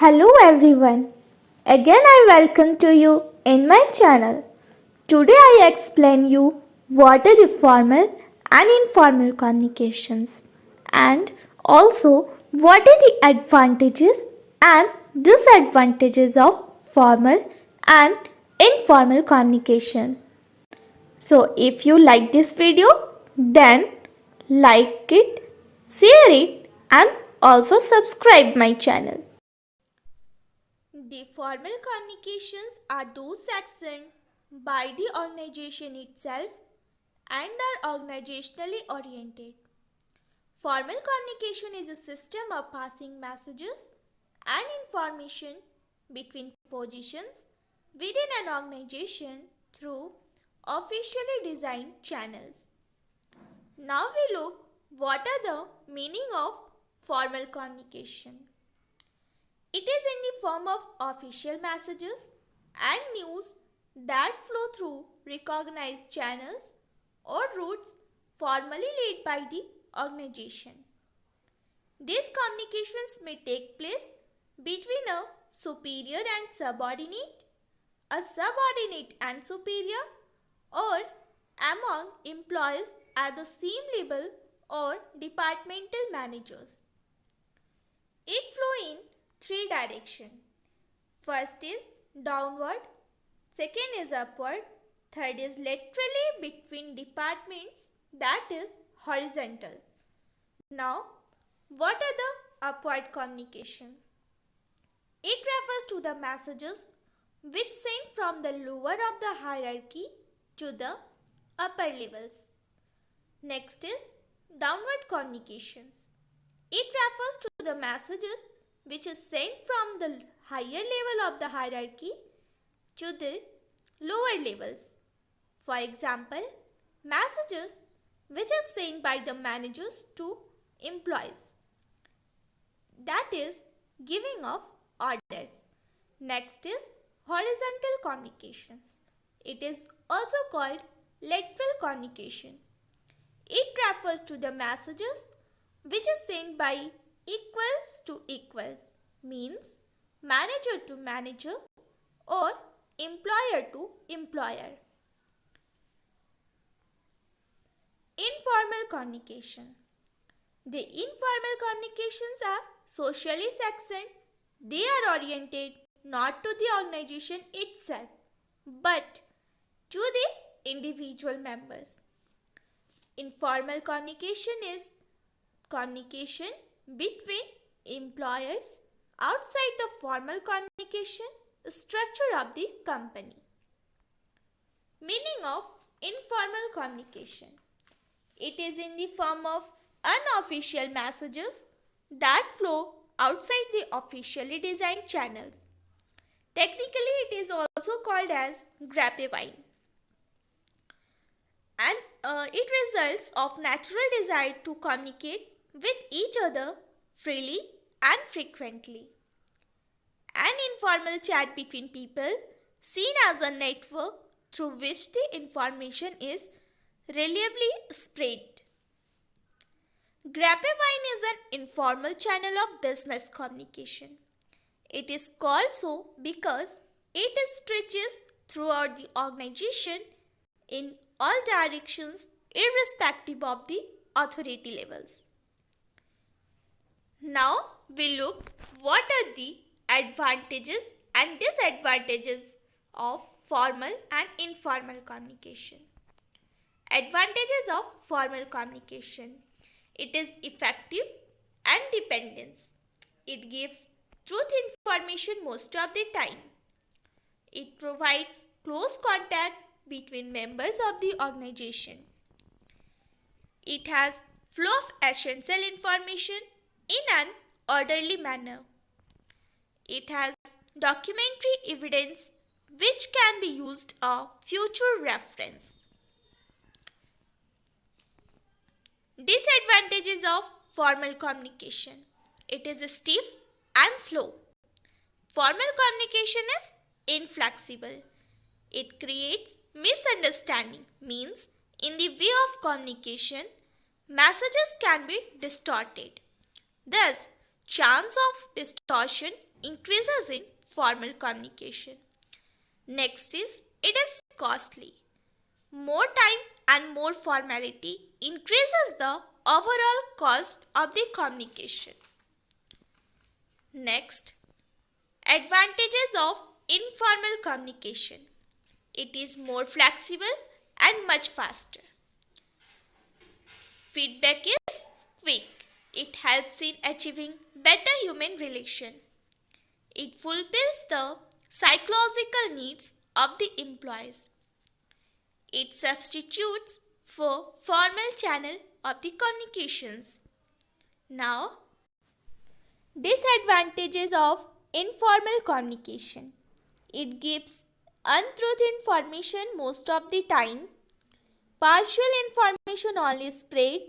Hello everyone. Again I welcome to you in my channel. Today I explain you what are the formal and informal communications and also what are the advantages and disadvantages of formal and informal communication. So if you like this video, then like it, share it and also subscribe my channel. The formal communications are those actions by the organization itself and are organizationally oriented. Formal communication is a system of passing messages and information between positions within an organization through officially designed channels. Now we look what are the meaning of formal communication. It is in the form of official messages and news that flow through recognized channels or routes formally led by the organization. These communications may take place between a superior and subordinate, a subordinate and superior, or among employees at the same level or departmental managers. It flows in three directions. First is downward, second is upward, third is laterally between departments, that is horizontal. Now, what are the upward communication? It refers to the messages which sent from the lower of the hierarchy to the upper levels. Next is downward communications. It refers to the messages which is sent from the higher level of the hierarchy to the lower levels. For example, messages which are sent by the managers to employees. That is giving of orders. Next is horizontal communications. It is also called lateral communication. It refers to the messages which is sent by equals to equals, means manager to manager or employer to employer. Informal communication. The informal communications are socially sectioned. They are oriented not to the organization itself but to the individual members. Informal communication is communication between employers outside the formal communication structure of the company. Meaning of informal communication. It is in the form of unofficial messages that flow outside the officially designed channels. Technically, it is also called as grapevine. And it results of natural desire to communicate with each other freely and frequently. An informal chat between people seen as a network through which the information is reliably spread. Grapevine is an informal channel of business communication. It is called so because it stretches throughout the organization in all directions irrespective of the authority levels. Now we look what are the advantages and disadvantages of formal and informal communication. Advantages of formal communication. It is effective and dependence. It gives truth information most of the time. It provides close contact between members of the organization. It has flow of essential information in an orderly manner. It has documentary evidence which can be used as future reference. Disadvantages of formal communication. It is stiff and slow. Formal communication is inflexible. It creates misunderstanding, means in the way of communication, messages can be distorted. Thus, chance of distortion increases in formal communication. Next is it is costly. More time and more formality increases the overall cost of the communication. Next, advantages of informal communication. It is more flexible and much faster. Feedback is quick. It helps in achieving better human relation. It fulfills the psychological needs of the employees. It substitutes for formal channel of the communications. Now, disadvantages of informal communication. It gives untruth information most of the time. Partial information only spread.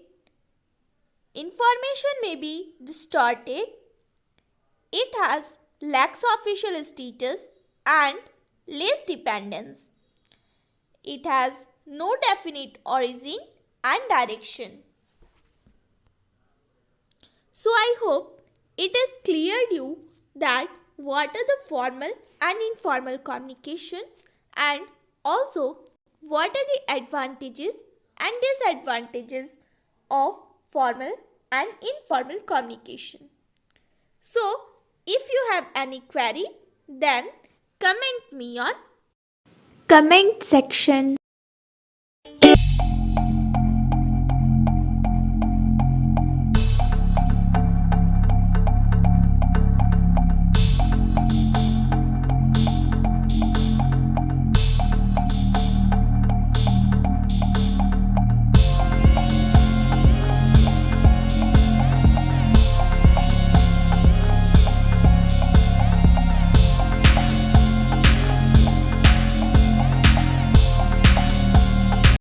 Information may be distorted. It has lacks official status and less dependence. It has no definite origin and direction. So I hope it is clear to you that what are the formal and informal communications and also what are the advantages and disadvantages of formal and informal communication. So if you have any query, then comment me on comment section.